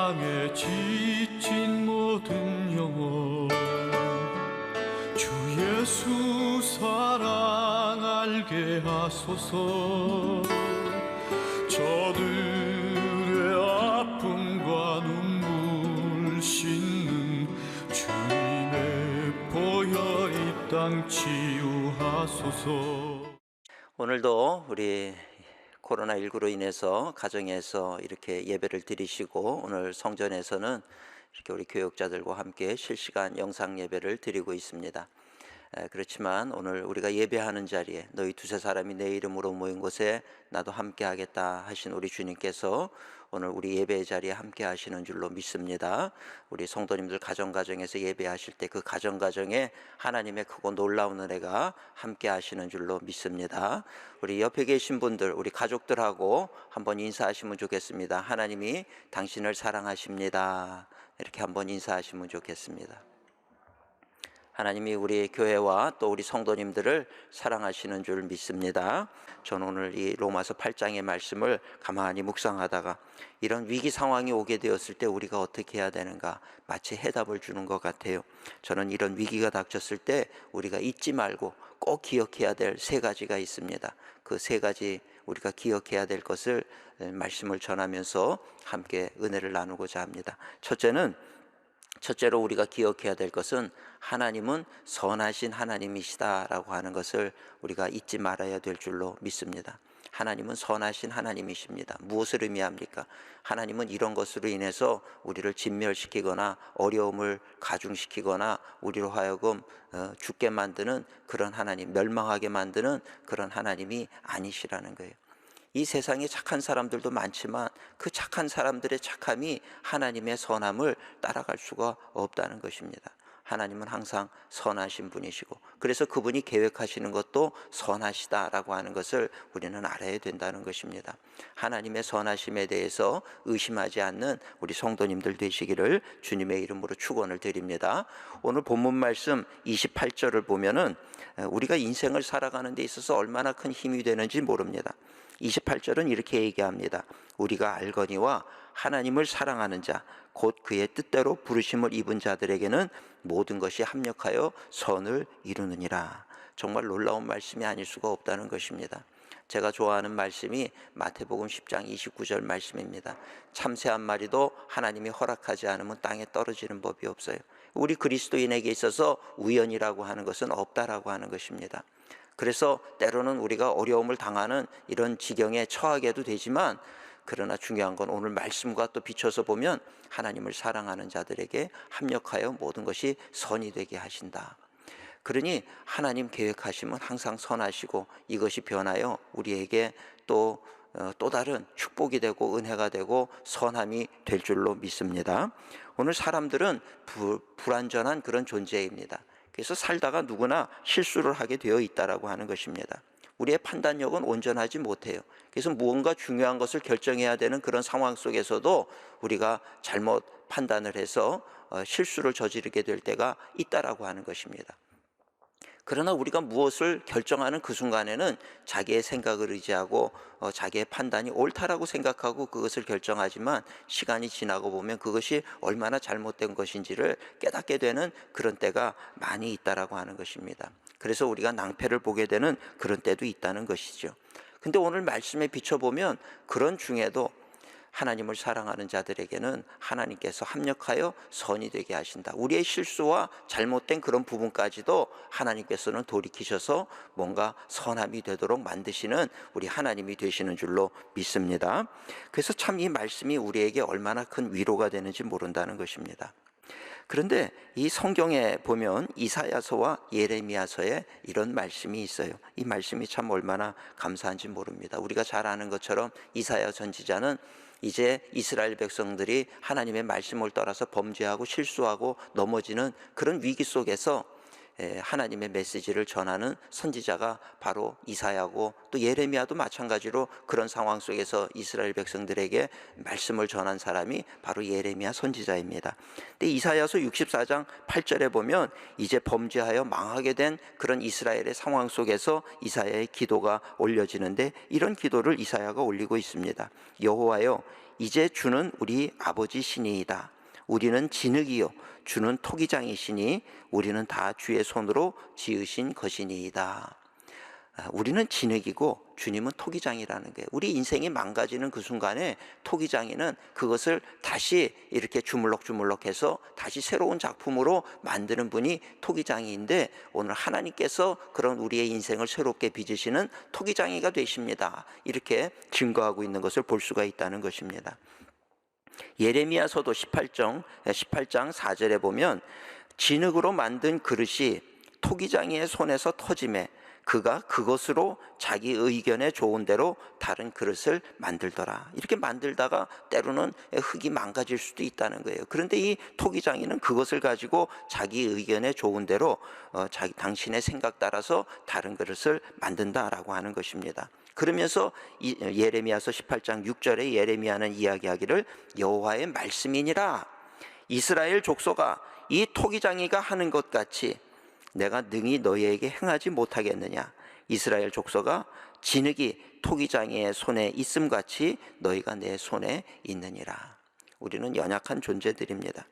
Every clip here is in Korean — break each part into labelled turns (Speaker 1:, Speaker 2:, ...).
Speaker 1: 땅에 지친 모든 영혼 주 예수 사랑 알게 하소서. 저들의 아픔과 눈물 씻는 주님의 보혈 이 땅 치유하소서.
Speaker 2: 오늘도 우리 코로나19로 인해서 가정에서 이렇게 예배를 드리시고, 오늘 성전에서는 이렇게 우리 교육자들과 함께 실시간 영상 예배를 드리고 있습니다. 그렇지만 오늘 우리가 예배하는 자리에 너희 두세 사람이 내 이름으로 모인 곳에 나도 함께 하겠다 하신 우리 주님께서 오늘 우리 예배 자리에 함께 하시는 줄로 믿습니다. 우리 성도님들 가정에서 예배하실 때 그 가정에 하나님의 크고 놀라운 은혜가 함께 하시는 줄로 믿습니다. 우리 옆에 계신 분들, 우리 가족들하고 한번 인사하시면 좋겠습니다. 하나님이 당신을 사랑하십니다. 이렇게 한번 인사하시면 좋겠습니다. 하나님이 우리 교회와 또 우리 성도님들을 사랑하시는 줄 믿습니다. 저는 오늘 이 로마서 8장의 말씀을 가만히 묵상하다가 이런 위기 상황이 오게 되었을 때 우리가 어떻게 해야 되는가 마치 해답을 주는 것 같아요. 저는 이런 위기가 닥쳤을 때 우리가 잊지 말고 꼭 기억해야 될 세 가지가 있습니다. 그 세 가지 우리가 기억해야 될 것을 말씀을 전하면서 함께 은혜를 나누고자 합니다. 첫째로 우리가 기억해야 될 것은 하나님은 선하신 하나님이시다라고 하는 것을 우리가 잊지 말아야 될 줄로 믿습니다. 하나님은 선하신 하나님이십니다. 무엇을 의미합니까? 하나님은 이런 것으로 인해서 우리를 진멸시키거나 어려움을 가중시키거나 우리로 하여금 죽게 만드는 그런 하나님, 멸망하게 만드는 그런 하나님이 아니시라는 거예요. 이 세상에 착한 사람들도 많지만 그 착한 사람들의 착함이 하나님의 선함을 따라갈 수가 없다는 것입니다. 하나님은 항상 선하신 분이시고, 그래서 그분이 계획하시는 것도 선하시다라고 하는 것을 우리는 알아야 된다는 것입니다. 하나님의 선하심에 대해서 의심하지 않는 우리 성도님들 되시기를 주님의 이름으로 축원을 드립니다. 오늘 본문 말씀 28절을 보면은 우리가 인생을 살아가는 데 있어서 얼마나 큰 힘이 되는지 모릅니다. 28절은 이렇게 얘기합니다. 우리가 알거니와 하나님을 사랑하는 자, 곧 그의 뜻대로 부르심을 입은 자들에게는 모든 것이 합력하여 선을 이루느니라. 정말 놀라운 말씀이 아닐 수가 없다는 것입니다. 제가 좋아하는 말씀이 마태복음 10장 29절 말씀입니다. 참새 한 마리도 하나님이 허락하지 않으면 땅에 떨어지는 법이 없어요. 우리 그리스도인에게 있어서 우연이라고 하는 것은 없다라고 하는 것입니다. 그래서 때로는 우리가 어려움을 당하는 이런 지경에 처하게도 되지만, 그러나 중요한 건 오늘 말씀과 또 비춰서 보면 하나님을 사랑하는 자들에게 합력하여 모든 것이 선이 되게 하신다. 그러니 하나님 계획하시면 항상 선하시고 이것이 변하여 우리에게 또 다른 축복이 되고 은혜가 되고 선함이 될 줄로 믿습니다. 오늘 사람들은 불완전한 그런 존재입니다. 그래서 살다가 누구나 실수를 하게 되어 있다라고 하는 것입니다. 우리의 판단력은 온전하지 못해요. 그래서 무언가 중요한 것을 결정해야 되는 그런 상황 속에서도 우리가 잘못 판단을 해서 실수를 저지르게 될 때가 있다라고 하는 것입니다. 그러나 우리가 무엇을 결정하는 그 순간에는 자기의 생각을 의지하고 자기의 판단이 옳다라고 생각하고 그것을 결정하지만, 시간이 지나고 보면 그것이 얼마나 잘못된 것인지를 깨닫게 되는 그런 때가 많이 있다라고 하는 것입니다. 그래서 우리가 낭패를 보게 되는 그런 때도 있다는 것이죠. 근데 오늘 말씀에 비춰보면 그런 중에도 하나님을 사랑하는 자들에게는 하나님께서 합력하여 선이 되게 하신다. 우리의 실수와 잘못된 그런 부분까지도 하나님께서는 돌이키셔서 뭔가 선함이 되도록 만드시는 우리 하나님이 되시는 줄로 믿습니다. 그래서 참 이 말씀이 우리에게 얼마나 큰 위로가 되는지 모른다는 것입니다. 그런데 이 성경에 보면 이사야서와 예레미야서에 이런 말씀이 있어요. 이 말씀이 참 얼마나 감사한지 모릅니다. 우리가 잘 아는 것처럼 이사야 선지자는 이제 이스라엘 백성들이 하나님의 말씀을 따라서 범죄하고 실수하고 넘어지는 그런 위기 속에서 하나님의 메시지를 전하는 선지자가 바로 이사야고, 또 예레미야도 마찬가지로 그런 상황 속에서 이스라엘 백성들에게 말씀을 전한 사람이 바로 예레미야 선지자입니다. 근데 이사야서 64장 8절에 보면 이제 범죄하여 망하게 된 그런 이스라엘의 상황 속에서 이사야의 기도가 올려지는데, 이런 기도를 이사야가 올리고 있습니다. 여호와여, 이제 주는 우리 아버지 신이이다. 우리는 진흙이요 주는 토기장이시니 우리는 다 주의 손으로 지으신 것이니이다. 우리는 진흙이고 주님은 토기장이라는 거예요. 우리 인생이 망가지는 그 순간에 토기장이는 그것을 다시 이렇게 주물럭주물럭해서 다시 새로운 작품으로 만드는 분이 토기장이인데, 오늘 하나님께서 그런 우리의 인생을 새롭게 빚으시는 토기장이가 되십니다. 이렇게 증거하고 있는 것을 볼 수가 있다는 것입니다. 예레미야서도 18장 4절에 보면 진흙으로 만든 그릇이 토기장이의 손에서 터짐에 그가 그것으로 자기 의견에 좋은 대로 다른 그릇을 만들더라. 이렇게 만들다가 때로는 흙이 망가질 수도 있다는 거예요. 그런데 이 토기장이는 그것을 가지고 자기 의견에 좋은 대로 당신의 생각 따라서 다른 그릇을 만든다라고 하는 것입니다. 그러면서 예레미야서 18장 6절에 예레미야는 이야기하기를 여호와의 말씀이니라. 이스라엘 족속아, 이 토기장이가 하는 것 같이 내가 능히 너희에게 행하지 못하겠느냐. 이스라엘 족속아, 진흙이 토기장이의 손에 있음같이 너희가 내 손에 있느니라. 우리는 연약한 존재들입니다.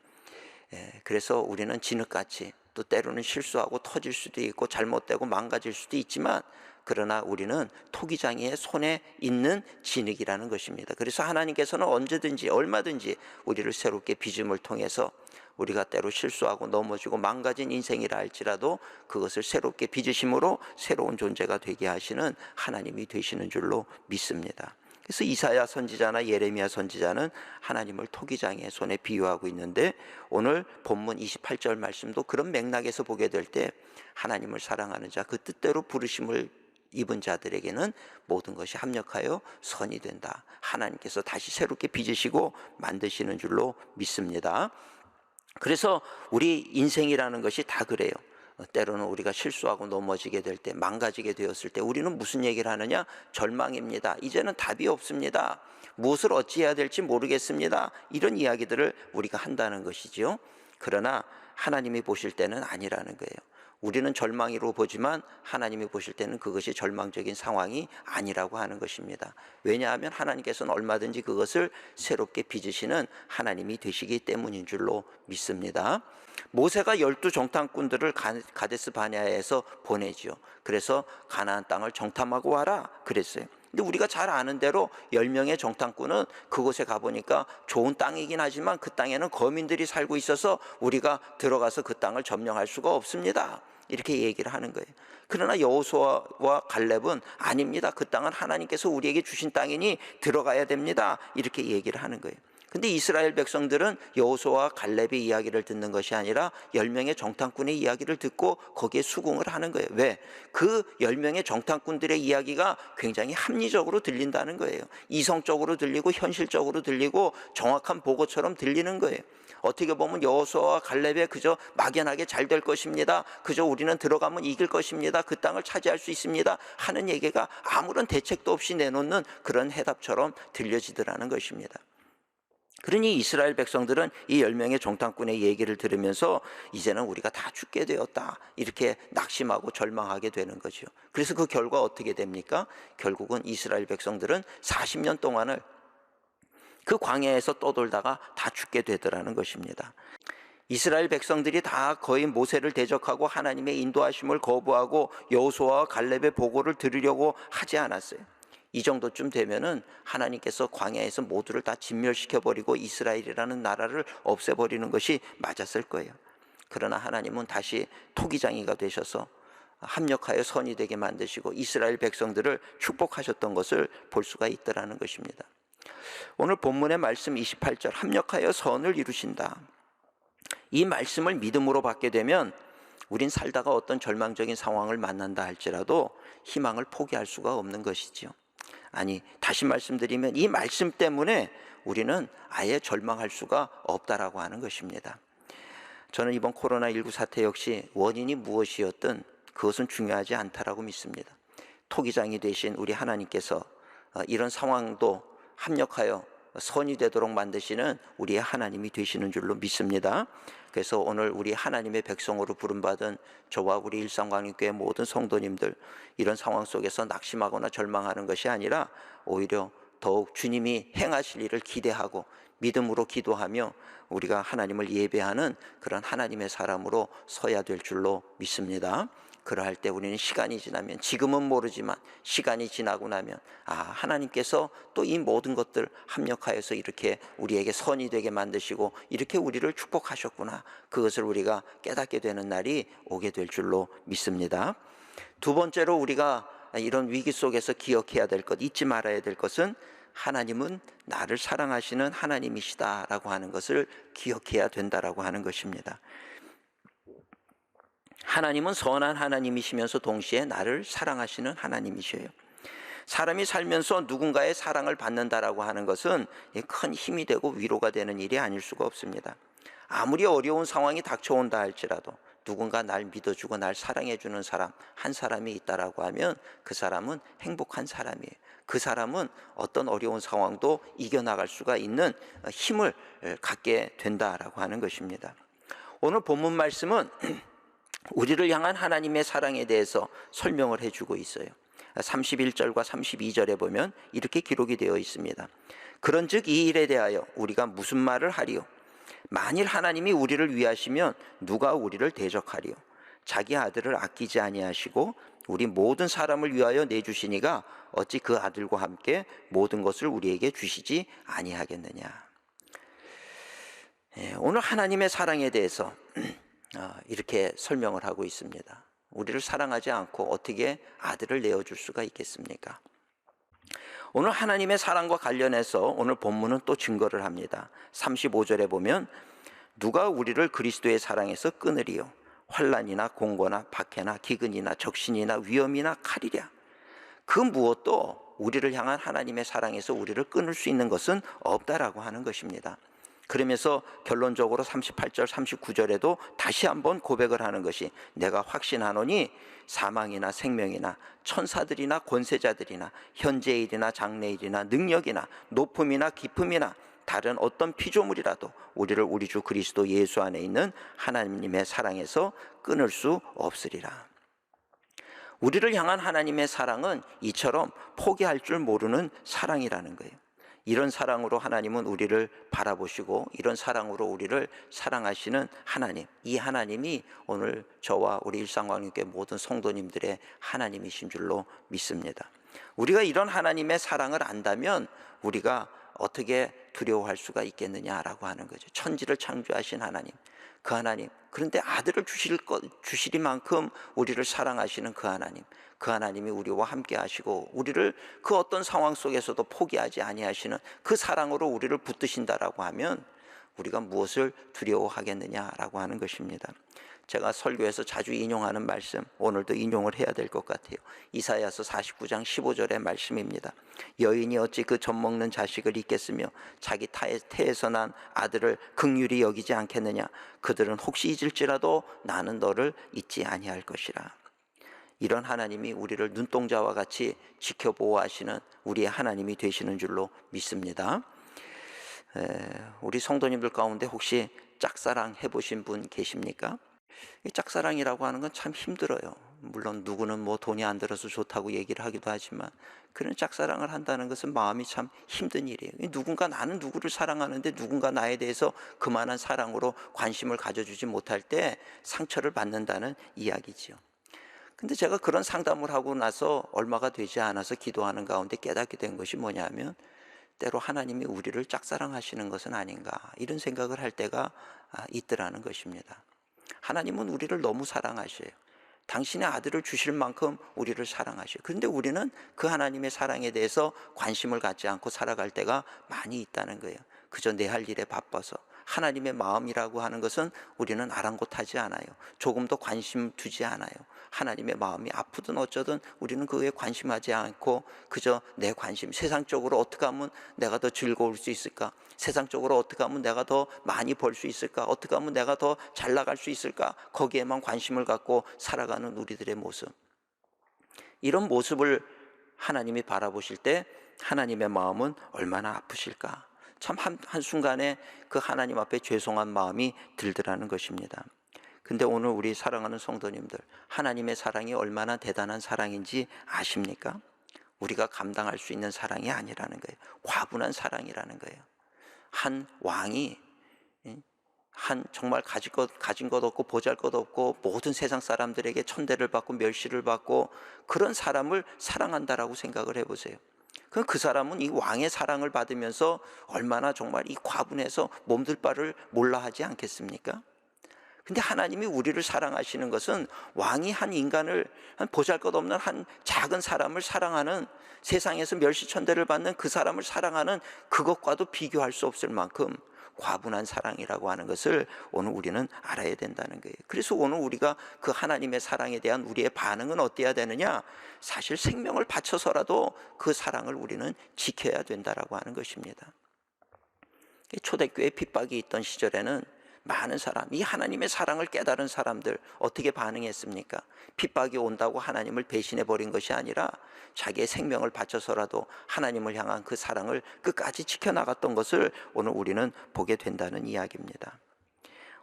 Speaker 2: 그래서 우리는 진흙같이, 또 때로는 실수하고 터질 수도 있고 잘못되고 망가질 수도 있지만, 그러나 우리는 토기장이의 손에 있는 진흙이라는 것입니다. 그래서 하나님께서는 언제든지 얼마든지 우리를 새롭게 빚음을 통해서, 우리가 때로 실수하고 넘어지고 망가진 인생이라 할지라도 그것을 새롭게 빚으심으로 새로운 존재가 되게 하시는 하나님이 되시는 줄로 믿습니다. 그래서 이사야 선지자나 예레미야 선지자는 하나님을 토기장의 손에 비유하고 있는데, 오늘 본문 28절 말씀도 그런 맥락에서 보게 될 때 하나님을 사랑하는 자, 그 뜻대로 부르심을 입은 자들에게는 모든 것이 합력하여 선이 된다. 하나님께서 다시 새롭게 빚으시고 만드시는 줄로 믿습니다. 그래서 우리 인생이라는 것이 다 그래요. 때로는 우리가 실수하고 넘어지게 될 때, 망가지게 되었을 때 우리는 무슨 얘기를 하느냐? 절망입니다. 이제는 답이 없습니다. 무엇을 어찌해야 될지 모르겠습니다. 이런 이야기들을 우리가 한다는 것이죠. 그러나 하나님이 보실 때는 아니라는 거예요. 우리는 절망으로 보지만 하나님이 보실 때는 그것이 절망적인 상황이 아니라고 하는 것입니다. 왜냐하면 하나님께서는 얼마든지 그것을 새롭게 빚으시는 하나님이 되시기 때문인 줄로 믿습니다. 모세가 12 정탐꾼들을 가데스 바네아에서 보내지요. 그래서 가나안 땅을 정탐하고 와라 그랬어요. 근데 우리가 잘 아는 대로 10명의 정탐꾼은 그곳에 가보니까 좋은 땅이긴 하지만 그 땅에는 거민들이 살고 있어서 우리가 들어가서 그 땅을 점령할 수가 없습니다. 이렇게 얘기를 하는 거예요. 그러나 여호수아와 갈렙은 아닙니다. 그 땅은 하나님께서 우리에게 주신 땅이니 들어가야 됩니다. 이렇게 얘기를 하는 거예요. 근데 이스라엘 백성들은 여호수아와 갈렙의 이야기를 듣는 것이 아니라 10명의 정탐꾼의 이야기를 듣고 거기에 수긍을 하는 거예요. 왜? 그 10명의 정탐꾼들의 이야기가 굉장히 합리적으로 들린다는 거예요. 이성적으로 들리고 현실적으로 들리고 정확한 보고처럼 들리는 거예요. 어떻게 보면 여호수아와 갈렙에 그저 막연하게 잘 될 것입니다. 그저 우리는 들어가면 이길 것입니다. 그 땅을 차지할 수 있습니다. 하는 얘기가 아무런 대책도 없이 내놓는 그런 해답처럼 들려지더라는 것입니다. 그러니 이스라엘 백성들은 이 10명의 정탐꾼의 얘기를 들으면서 이제는 우리가 다 죽게 되었다, 이렇게 낙심하고 절망하게 되는 거죠. 그래서 그 결과 어떻게 됩니까? 결국은 이스라엘 백성들은 40년 동안을 그 광야에서 떠돌다가 다 죽게 되더라는 것입니다. 이스라엘 백성들이 다 거의 모세를 대적하고 하나님의 인도하심을 거부하고 여호수아와 갈렙의 보고를 들으려고 하지 않았어요. 이 정도쯤 되면은 하나님께서 광야에서 모두를 다 진멸시켜버리고 이스라엘이라는 나라를 없애버리는 것이 맞았을 거예요. 그러나 하나님은 다시 토기장이가 되셔서 합력하여 선이 되게 만드시고 이스라엘 백성들을 축복하셨던 것을 볼 수가 있더라는 것입니다. 오늘 본문의 말씀 28절, 합력하여 선을 이루신다. 이 말씀을 믿음으로 받게 되면 우린 살다가 어떤 절망적인 상황을 만난다 할지라도 희망을 포기할 수가 없는 것이죠. 아니, 다시 말씀드리면 이 말씀 때문에 우리는 아예 절망할 수가 없다라고 하는 것입니다. 저는 이번 코로나19 사태 역시 원인이 무엇이었든 그것은 중요하지 않다라고 믿습니다. 토기장이 되신 우리 하나님께서 이런 상황도 합력하여 선이 되도록 만드시는 우리의 하나님이 되시는 줄로 믿습니다. 그래서 오늘 우리 하나님의 백성으로 부름받은 저와 우리 일상광역교회 모든 성도님들, 이런 상황 속에서 낙심하거나 절망하는 것이 아니라 오히려 더욱 주님이 행하실 일을 기대하고 믿음으로 기도하며 우리가 하나님을 예배하는 그런 하나님의 사람으로 서야 될 줄로 믿습니다. 그러할 때 우리는 시간이 지나면, 지금은 모르지만 시간이 지나고 나면 하나님께서 또 이 모든 것들 합력하여서 이렇게 우리에게 선이 되게 만드시고 이렇게 우리를 축복하셨구나, 그것을 우리가 깨닫게 되는 날이 오게 될 줄로 믿습니다. 두 번째로 우리가 이런 위기 속에서 기억해야 될 것, 잊지 말아야 될 것은 하나님은 나를 사랑하시는 하나님이시다라고 하는 것을 기억해야 된다라고 하는 것입니다. 하나님은 선한 하나님이시면서 동시에 나를 사랑하시는 하나님이셔요. 사람이 살면서 누군가의 사랑을 받는다라고 하는 것은 큰 힘이 되고 위로가 되는 일이 아닐 수가 없습니다. 아무리 어려운 상황이 닥쳐온다 할지라도 누군가 날 믿어주고 날 사랑해주는 사람 한 사람이 있다라고 하면 그 사람은 행복한 사람이에요. 그 사람은 어떤 어려운 상황도 이겨나갈 수가 있는 힘을 갖게 된다라고 하는 것입니다. 오늘 본문 말씀은 우리를 향한 하나님의 사랑에 대해서 설명을 해주고 있어요. 31절과 32절에 보면 이렇게 기록이 되어 있습니다. 그런즉 이 일에 대하여 우리가 무슨 말을 하리요? 만일 하나님이 우리를 위하시면 누가 우리를 대적하리요? 자기 아들을 아끼지 아니하시고 우리 모든 사람을 위하여 내주시니가 어찌 그 아들과 함께 모든 것을 우리에게 주시지 아니하겠느냐. 오늘 하나님의 사랑에 대해서 이렇게 설명을 하고 있습니다. 우리를 사랑하지 않고 어떻게 아들을 내어줄 수가 있겠습니까? 오늘 하나님의 사랑과 관련해서 오늘 본문은 또 증거를 합니다. 35절에 보면 누가 우리를 그리스도의 사랑에서 끊으리요? 환난이나 공고나 박해나 기근이나 적신이나 위험이나 칼이랴. 그 무엇도 우리를 향한 하나님의 사랑에서 우리를 끊을 수 있는 것은 없다라고 하는 것입니다. 그러면서 결론적으로 38절 39절에도 다시 한번 고백을 하는 것이 내가 확신하노니 사망이나 생명이나 천사들이나 권세자들이나 현재일이나 장래일이나 능력이나 높음이나 깊음이나 다른 어떤 피조물이라도 우리를 우리 주 그리스도 예수 안에 있는 하나님의 사랑에서 끊을 수 없으리라. 우리를 향한 하나님의 사랑은 이처럼 포기할 줄 모르는 사랑이라는 거예요. 이런 사랑으로 하나님은 우리를 바라보시고 이런 사랑으로 우리를 사랑하시는 하나님, 이 하나님이 오늘 저와 우리 일상광역교회 모든 성도님들의 하나님이신 줄로 믿습니다. 우리가 이런 하나님의 사랑을 안다면 우리가 어떻게 두려워할 수가 있겠느냐라고 하는 거죠. 천지를 창조하신 하나님, 그 하나님, 그런데 아들을 주시리만큼 우리를 사랑하시는 그 하나님, 그 하나님이 우리와 함께 하시고 우리를 그 어떤 상황 속에서도 포기하지 아니하시는 그 사랑으로 우리를 붙드신다라고 하면 우리가 무엇을 두려워하겠느냐라고 하는 것입니다. 제가 설교에서 자주 인용하는 말씀, 오늘도 인용을 해야 될 것 같아요. 이사야서 49장 15절의 말씀입니다. 여인이 어찌 그 젖먹는 자식을 잊겠으며 자기 태에서 난 아들을 긍휼히 여기지 않겠느냐. 그들은 혹시 잊을지라도 나는 너를 잊지 아니할 것이라. 이런 하나님이 우리를 눈동자와 같이 지켜보호하시는 우리의 하나님이 되시는 줄로 믿습니다. 우리 성도님들 가운데 혹시 짝사랑 해보신 분 계십니까? 이 짝사랑이라고 하는 건 참 힘들어요. 물론 누구는 뭐 돈이 안 들어서 좋다고 얘기를 하기도 하지만 그런 짝사랑을 한다는 것은 마음이 참 힘든 일이에요. 누군가 나는 누구를 사랑하는데 누군가 나에 대해서 그만한 사랑으로 관심을 가져주지 못할 때 상처를 받는다는 이야기지요. 근데 제가 그런 상담을 하고 나서 얼마가 되지 않아서 기도하는 가운데 깨닫게 된 것이 뭐냐면 때로 하나님이 우리를 짝사랑하시는 것은 아닌가 이런 생각을 할 때가 있더라는 것입니다. 하나님은 우리를 너무 사랑하셔요. 당신의 아들을 주실 만큼 우리를 사랑하셔요. 그런데 우리는 그 하나님의 사랑에 대해서 관심을 갖지 않고 살아갈 때가 많이 있다는 거예요. 그저 내 할 일에 바빠서 하나님의 마음이라고 하는 것은 우리는 아랑곳하지 않아요. 조금도 관심 두지 않아요. 하나님의 마음이 아프든 어쩌든 우리는 그에 관심하지 않고 그저 내 관심, 세상적으로 어떻게 하면 내가 더 즐거울 수 있을까? 세상적으로 어떻게 하면 내가 더 많이 벌 수 있을까? 어떻게 하면 내가 더 잘 나갈 수 있을까? 거기에만 관심을 갖고 살아가는 우리들의 모습. 이런 모습을 하나님이 바라보실 때 하나님의 마음은 얼마나 아프실까? 참 한순간에 그 하나님 앞에 죄송한 마음이 들더라는 것입니다. 근데 오늘 우리 사랑하는 성도님들, 하나님의 사랑이 얼마나 대단한 사랑인지 아십니까? 우리가 감당할 수 있는 사랑이 아니라는 거예요. 과분한 사랑이라는 거예요. 한 왕이 정말 가진 것 없고 보잘것 없고 모든 세상 사람들에게 천대를 받고 멸시를 받고 그런 사람을 사랑한다라고 생각을 해보세요. 그럼 그 사람은 이 왕의 사랑을 받으면서 얼마나 정말 이 과분해서 몸둘 바를 몰라 하지 않겠습니까? 근데 하나님이 우리를 사랑하시는 것은 왕이 한 인간을, 한 보잘것없는 한 작은 사람을 사랑하는, 세상에서 멸시천대를 받는 그 사람을 사랑하는 그것과도 비교할 수 없을 만큼 과분한 사랑이라고 하는 것을 오늘 우리는 알아야 된다는 거예요. 그래서 오늘 우리가 그 하나님의 사랑에 대한 우리의 반응은 어때야 되느냐? 사실 생명을 바쳐서라도 그 사랑을 우리는 지켜야 된다라고 하는 것입니다. 초대교회 핍박이 있던 시절에는 많은 사람, 이 하나님의 사랑을 깨달은 사람들 어떻게 반응했습니까? 핍박이 온다고 하나님을 배신해 버린 것이 아니라 자기의 생명을 바쳐서라도 하나님을 향한 그 사랑을 끝까지 지켜나갔던 것을 오늘 우리는 보게 된다는 이야기입니다.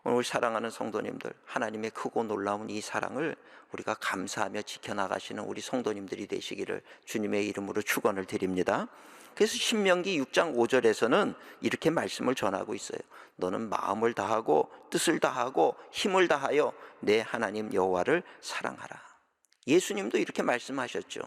Speaker 2: 오늘 사랑하는 성도님들, 하나님의 크고 놀라운 이 사랑을 우리가 감사하며 지켜나가시는 우리 성도님들이 되시기를 주님의 이름으로 축원을 드립니다. 그래서 신명기 6장 5절에서는 이렇게 말씀을 전하고 있어요. 너는 마음을 다하고 뜻을 다하고 힘을 다하여 내 하나님 여호와를 사랑하라. 예수님도 이렇게 말씀하셨죠.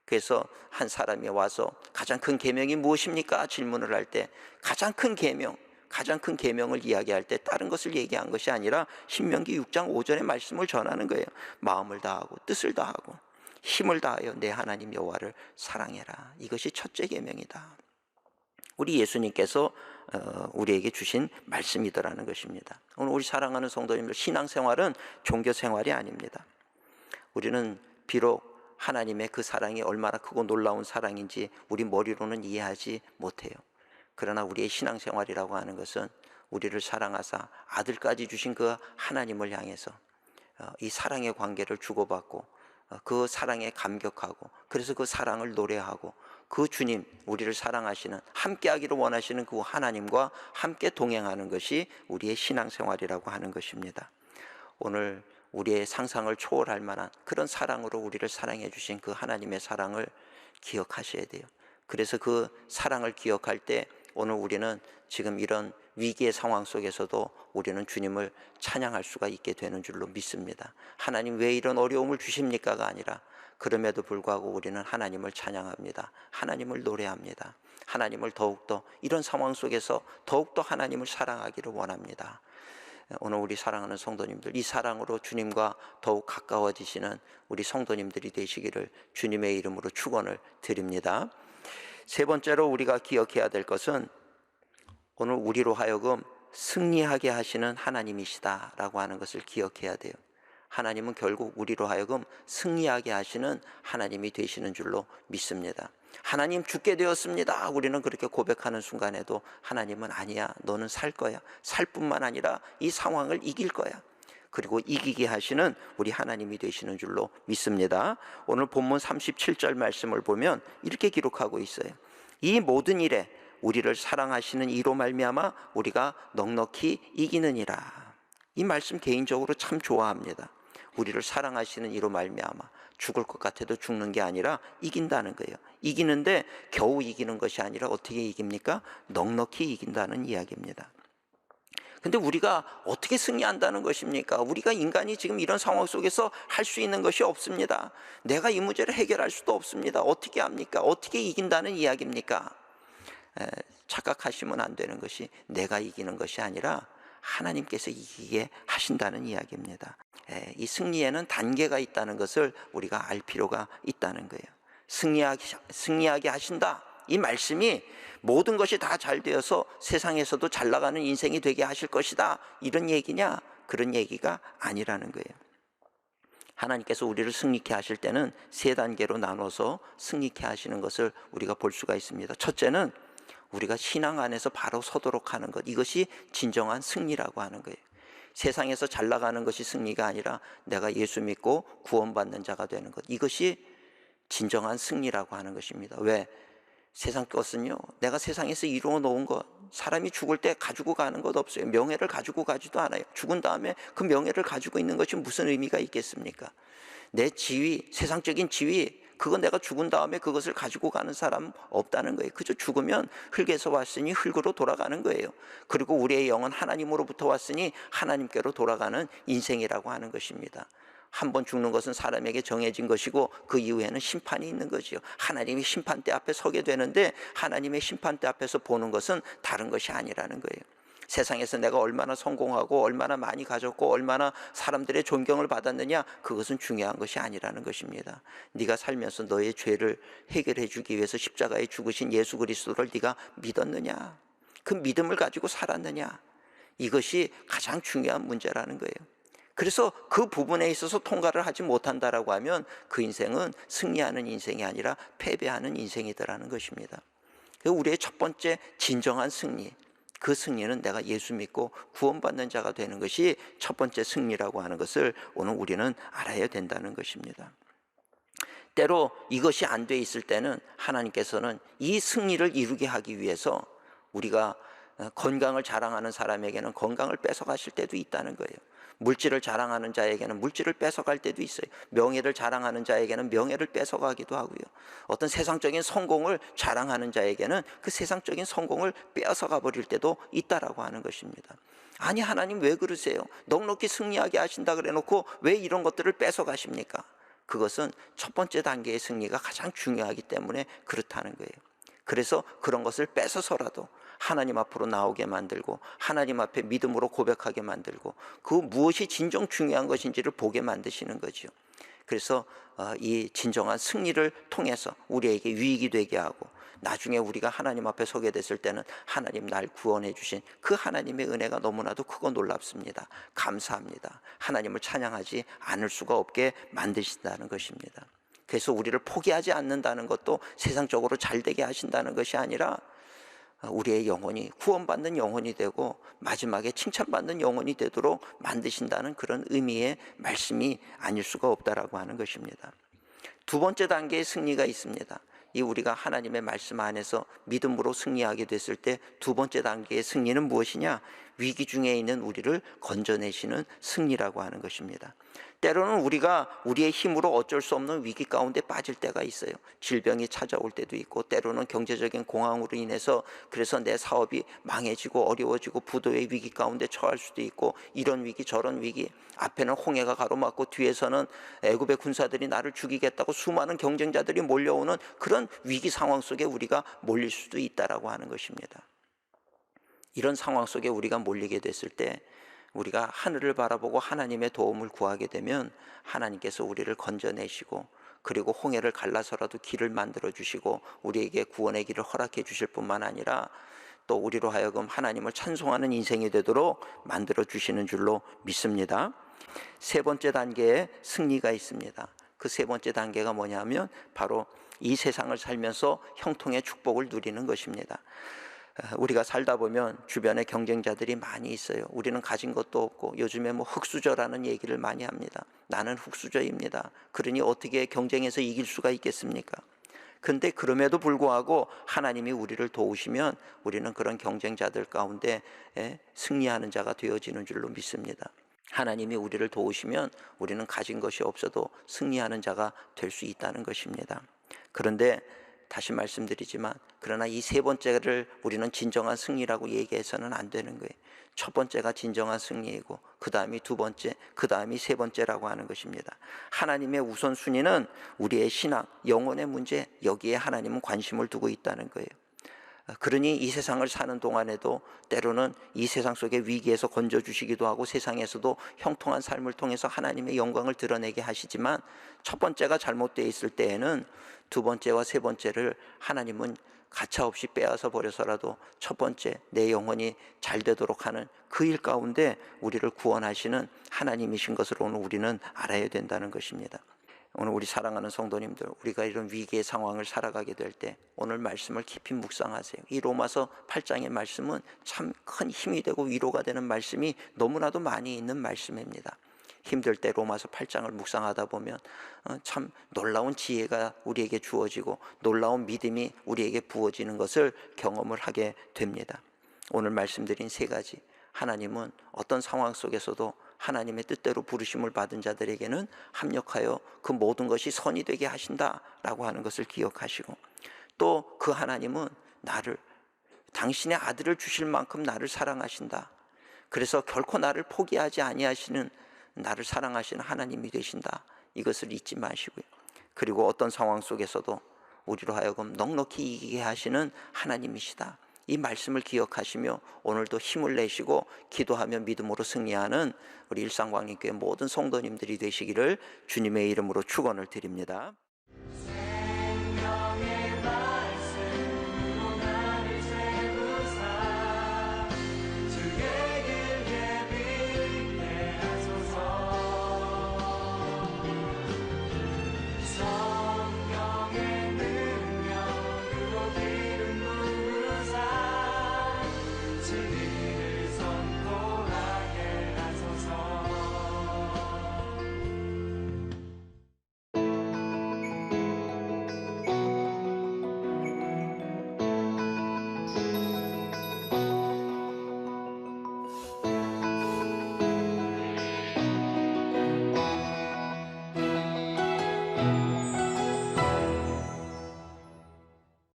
Speaker 2: 그래서 한 사람이 와서 가장 큰 계명이 무엇입니까? 질문을 할 때 가장 큰 계명을 이야기할 때 다른 것을 얘기한 것이 아니라 신명기 6장 5절의 말씀을 전하는 거예요. 마음을 다하고 뜻을 다하고 힘을 다하여 내 하나님 여호와를 사랑해라. 이것이 첫째 계명이다. 우리 예수님께서 우리에게 주신 말씀이더라는 것입니다. 오늘 우리 사랑하는 성도님들, 신앙생활은 종교생활이 아닙니다. 우리는 비록 하나님의 그 사랑이 얼마나 크고 놀라운 사랑인지 우리 머리로는 이해하지 못해요. 그러나 우리의 신앙생활이라고 하는 것은 우리를 사랑하사 아들까지 주신 그 하나님을 향해서 이 사랑의 관계를 주고받고 그 사랑에 감격하고, 그래서 그 사랑을 노래하고 그 주님, 우리를 사랑하시는, 함께하기를 원하시는 그 하나님과 함께 동행하는 것이 우리의 신앙생활이라고 하는 것입니다. 오늘 우리의 상상을 초월할 만한 그런 사랑으로 우리를 사랑해 주신 그 하나님의 사랑을 기억하셔야 돼요. 그래서 그 사랑을 기억할 때 오늘 우리는 지금 이런 위기의 상황 속에서도 우리는 주님을 찬양할 수가 있게 되는 줄로 믿습니다. 하나님 왜 이런 어려움을 주십니까가 아니라 그럼에도 불구하고 우리는 하나님을 찬양합니다. 하나님을 노래합니다. 하나님을 더욱더 이런 상황 속에서 더욱더 하나님을 사랑하기를 원합니다. 오늘 우리 사랑하는 성도님들, 이 사랑으로 주님과 더욱 가까워지시는 우리 성도님들이 되시기를 주님의 이름으로 축원을 드립니다. 세 번째로 우리가 기억해야 될 것은 오늘 우리로 하여금 승리하게 하시는 하나님이시다라고 하는 것을 기억해야 돼요. 하나님은 결국 우리로 하여금 승리하게 하시는 하나님이 되시는 줄로 믿습니다. 하나님 죽게 되었습니다. 우리는 그렇게 고백하는 순간에도 하나님은 아니야, 너는 살 거야. 살 뿐만 아니라 이 상황을 이길 거야. 그리고 이기게 하시는 우리 하나님이 되시는 줄로 믿습니다. 오늘 본문 37절 말씀을 보면 이렇게 기록하고 있어요. 이 모든 일에 우리를 사랑하시는 이로 말미암아 우리가 넉넉히 이기느니라. 이 말씀 개인적으로 참 좋아합니다. 우리를 사랑하시는 이로 말미암아 죽을 것 같아도 죽는 게 아니라 이긴다는 거예요. 이기는데 겨우 이기는 것이 아니라 어떻게 이깁니까? 넉넉히 이긴다는 이야기입니다. 근데 우리가 어떻게 승리한다는 것입니까? 우리가 인간이 지금 이런 상황 속에서 할 수 있는 것이 없습니다. 내가 이 문제를 해결할 수도 없습니다. 어떻게 합니까? 어떻게 이긴다는 이야기입니까? 착각하시면 안 되는 것이 내가 이기는 것이 아니라 하나님께서 이기게 하신다는 이야기입니다. 이 승리에는 단계가 있다는 것을 우리가 알 필요가 있다는 거예요. 승리하게 하신다. 이 말씀이 모든 것이 다 잘 되어서 세상에서도 잘 나가는 인생이 되게 하실 것이다, 이런 얘기냐? 그런 얘기가 아니라는 거예요. 하나님께서 우리를 승리케 하실 때는 세 단계로 나눠서 승리케 하시는 것을 우리가 볼 수가 있습니다. 첫째는 우리가 신앙 안에서 바로 서도록 하는 것, 이것이 진정한 승리라고 하는 거예요. 세상에서 잘 나가는 것이 승리가 아니라 내가 예수 믿고 구원받는 자가 되는 것, 이것이 진정한 승리라고 하는 것입니다. 왜? 세상 것은요, 내가 세상에서 이루어 놓은 것, 사람이 죽을 때 가지고 가는 것 없어요. 명예를 가지고 가지도 않아요. 죽은 다음에 그 명예를 가지고 있는 것이 무슨 의미가 있겠습니까? 내 지위, 세상적인 지위, 그건 내가 죽은 다음에 그것을 가지고 가는 사람 없다는 거예요. 그저 죽으면 흙에서 왔으니 흙으로 돌아가는 거예요. 그리고 우리의 영은 하나님으로부터 왔으니 하나님께로 돌아가는 인생이라고 하는 것입니다. 한 번 죽는 것은 사람에게 정해진 것이고 그 이후에는 심판이 있는 거지요. 하나님이 심판대 앞에 서게 되는데 하나님의 심판대 앞에서 보는 것은 다른 것이 아니라는 거예요. 세상에서 내가 얼마나 성공하고 얼마나 많이 가졌고 얼마나 사람들의 존경을 받았느냐, 그것은 중요한 것이 아니라는 것입니다. 네가 살면서 너의 죄를 해결해 주기 위해서 십자가에 죽으신 예수 그리스도를 네가 믿었느냐, 그 믿음을 가지고 살았느냐, 이것이 가장 중요한 문제라는 거예요. 그래서 그 부분에 있어서 통과를 하지 못한다라고 하면 그 인생은 승리하는 인생이 아니라 패배하는 인생이더라는 것입니다. 우리의 첫 번째 진정한 승리, 그 승리는 내가 예수 믿고 구원받는 자가 되는 것이 첫 번째 승리라고 하는 것을 오늘 우리는 알아야 된다는 것입니다. 때로 이것이 안 돼 있을 때는 하나님께서는 이 승리를 이루게 하기 위해서 우리가 건강을 자랑하는 사람에게는 건강을 뺏어가실 때도 있다는 거예요. 물질을 자랑하는 자에게는 물질을 뺏어갈 때도 있어요. 명예를 자랑하는 자에게는 명예를 뺏어가기도 하고요. 어떤 세상적인 성공을 자랑하는 자에게는 그 세상적인 성공을 뺏어가 버릴 때도 있다라고 하는 것입니다. 아니, 하나님 왜 그러세요? 넉넉히 승리하게 하신다 그래 놓고 왜 이런 것들을 뺏어가십니까? 그것은 첫 번째 단계의 승리가 가장 중요하기 때문에 그렇다는 거예요. 그래서 그런 것을 뺏어서라도 하나님 앞으로 나오게 만들고 하나님 앞에 믿음으로 고백하게 만들고 그 무엇이 진정 중요한 것인지를 보게 만드시는 거죠. 그래서 이 진정한 승리를 통해서 우리에게 유익이 되게 하고 나중에 우리가 하나님 앞에 서게 됐을 때는 하나님 날 구원해 주신 그 하나님의 은혜가 너무나도 크고 놀랍습니다. 감사합니다. 하나님을 찬양하지 않을 수가 없게 만드신다는 것입니다. 그래서 우리를 포기하지 않는다는 것도 세상적으로 잘 되게 하신다는 것이 아니라 우리의 영혼이 구원받는 영혼이 되고 마지막에 칭찬받는 영혼이 되도록 만드신다는 그런 의미의 말씀이 아닐 수가 없다라고 하는 것입니다. 두 번째 단계의 승리가 있습니다. 이 우리가 하나님의 말씀 안에서 믿음으로 승리하게 됐을 때 두 번째 단계의 승리는 무엇이냐? 위기 중에 있는 우리를 건져내시는 승리라고 하는 것입니다. 때로는 우리가 우리의 힘으로 어쩔 수 없는 위기 가운데 빠질 때가 있어요. 질병이 찾아올 때도 있고 때로는 경제적인 공황으로 인해서 그래서 내 사업이 망해지고 어려워지고 부도의 위기 가운데 처할 수도 있고 이런 위기 저런 위기, 앞에는 홍해가 가로막고 뒤에서는 애굽의 군사들이 나를 죽이겠다고 수많은 경쟁자들이 몰려오는 그런 위기 상황 속에 우리가 몰릴 수도 있다라고 하는 것입니다. 이런 상황 속에 우리가 몰리게 됐을 때 우리가 하늘을 바라보고 하나님의 도움을 구하게 되면 하나님께서 우리를 건져내시고 그리고 홍해를 갈라서라도 길을 만들어 주시고 우리에게 구원의 길을 허락해 주실 뿐만 아니라 또 우리로 하여금 하나님을 찬송하는 인생이 되도록 만들어 주시는 줄로 믿습니다. 세 번째 단계의 승리가 있습니다. 그 세 번째 단계가 뭐냐면 바로 이 세상을 살면서 형통의 축복을 누리는 것입니다. 우리가 살다 보면 주변에 경쟁자들이 많이 있어요. 우리는 가진 것도 없고 요즘에 뭐 흙수저라는 얘기를 많이 합니다. 나는 흙수저입니다. 그러니 어떻게 경쟁에서 이길 수가 있겠습니까? 근데 그럼에도 불구하고 하나님이 우리를 도우시면 우리는 그런 경쟁자들 가운데 승리하는 자가 되어지는 줄로 믿습니다. 하나님이 우리를 도우시면 우리는 가진 것이 없어도 승리하는 자가 될 수 있다는 것입니다. 그런데 다시 말씀드리지만 그러나 이 세 번째를 우리는 진정한 승리라고 얘기해서는 안 되는 거예요. 첫 번째가 진정한 승리이고 그 다음이 두 번째, 그 다음이 세 번째라고 하는 것입니다. 하나님의 우선순위는 우리의 신앙, 영혼의 문제, 여기에 하나님은 관심을 두고 있다는 거예요. 그러니 이 세상을 사는 동안에도 때로는 이 세상 속의 위기에서 건져주시기도 하고 세상에서도 형통한 삶을 통해서 하나님의 영광을 드러내게 하시지만 첫 번째가 잘못되어 있을 때에는 두 번째와 세 번째를 하나님은 가차없이 빼앗아 버려서라도 첫 번째 내 영혼이 잘 되도록 하는 그 일 가운데 우리를 구원하시는 하나님이신 것을 오늘 우리는 알아야 된다는 것입니다. 오늘 우리 사랑하는 성도님들, 우리가 이런 위기의 상황을 살아가게 될 때 오늘 말씀을 깊이 묵상하세요. 이 로마서 8장의 말씀은 참 큰 힘이 되고 위로가 되는 말씀이 너무나도 많이 있는 말씀입니다. 힘들 때 로마서 8장을 묵상하다 보면 참 놀라운 지혜가 우리에게 주어지고 놀라운 믿음이 우리에게 부어지는 것을 경험을 하게 됩니다. 오늘 말씀드린 세 가지, 하나님은 어떤 상황 속에서도 하나님의 뜻대로 부르심을 받은 자들에게는 합력하여 그 모든 것이 선이 되게 하신다라고 하는 것을 기억하시고, 또 그 하나님은 나를, 당신의 아들을 주실 만큼 나를 사랑하신다. 그래서 결코 나를 포기하지 아니하시는, 나를 사랑하시는 하나님이 되신다. 이것을 잊지 마시고요. 그리고 어떤 상황 속에서도 우리로 하여금 넉넉히 이기게 하시는 하나님이시다. 이 말씀을 기억하시며 오늘도 힘을 내시고 기도하며 믿음으로 승리하는 우리 일상광림교회 모든 성도님들이 되시기를 주님의 이름으로 축원을 드립니다.